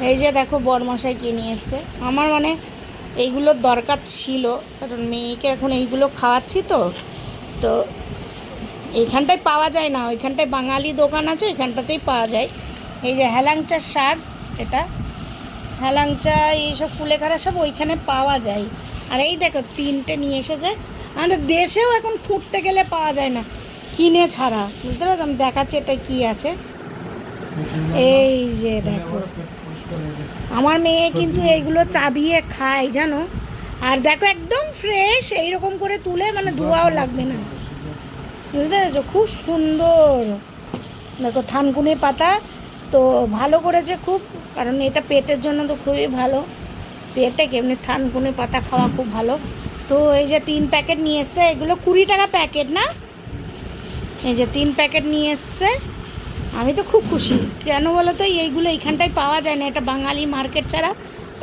এই যে দেখো বরমশাই কি নিয়ে এসছে। আমার মানে এইগুলোর দরকার ছিল, কারণ মেয়েকে এখন এইগুলো খাওয়াচ্ছি তো। তো এইখানটায় পাওয়া যায় না, ওইখানটায় বাঙালি দোকান আছে, ওইখানটাতেই পাওয়া যায়। এই যে হেলাংচার শাক, এটা হেলাংচা এইসব কুলেখাড়া সব ওইখানে পাওয়া যায়। আর এই দেখো 3টে নিয়ে এসেছে। আমাদের দেশেও এখন খুঁড়তে গেলে পাওয়া যায় না, কিনে ছাড়া। বুঝতে পারছো? আমি দেখাচ্ছি এটা কি আছে। এই যে দেখো, আমার মেয়ে কিন্তু এইগুলো চাবিয়ে খায় জানো। আর দেখো একদম ফ্রেশ, এইরকম করে তুলে মানে ধোয়াও লাগবে না। বুঝতে পেরেছো? খুব সুন্দর। দেখো থানকুনি পাতা তো ভালো করেছে খুব, কারণ এটা পেটের জন্য তো খুবই ভালো। পেটে এমনি থানকুনি পাতা খাওয়া খুব ভালো। তো এই যে 3 প্যাকেট নিয়ে এসছে, এগুলো 20 টাকা প্যাকেট না। এই যে 3 প্যাকেট নিয়ে এসছে। আমি তো খুব খুশি, কেন বলো তো, এইগুলো এইখানটায় পাওয়া যায় না, এটা বাঙালি মার্কেট ছাড়া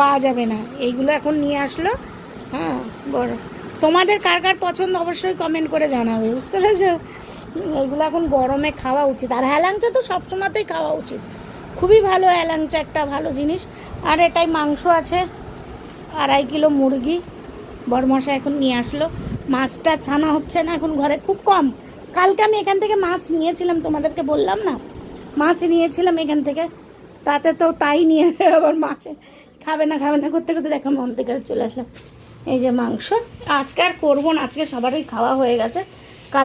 পাওয়া যাবে না। এইগুলো এখন নিয়ে আসলো। হ্যাঁ, বড় তোমাদের কার কার পছন্দ অবশ্যই কমেন্ট করে জানাবে। বুঝতে পেরেছো? এইগুলো এখন গরমে খাওয়া উচিত। আর হেলাংচা তো সবসময়তেই খাওয়া উচিত, খুবই ভালো হেলাংচা, একটা ভালো জিনিস। আর এটাই মাংস আছে, 2.5 কিলো মুরগি বড়মশা এখন নিয়ে আসলো। মাছটা ছানা হচ্ছে না এখন, ঘরে খুব কম। কালকে আমি এখান থেকে মাছ নিয়েছিলাম, তোমাদেরকে বললাম না, মাছ নিয়েছিলাম এখান থেকে। তাতে তো তাই নিয়ে আবার মাছে খাবে না খাবে না করতে করতে দেখো মন থেকে চলে আসলাম। এই যে মাংস, আজকে আর করবো না, আজকে সবারই খাওয়া হয়ে গেছে।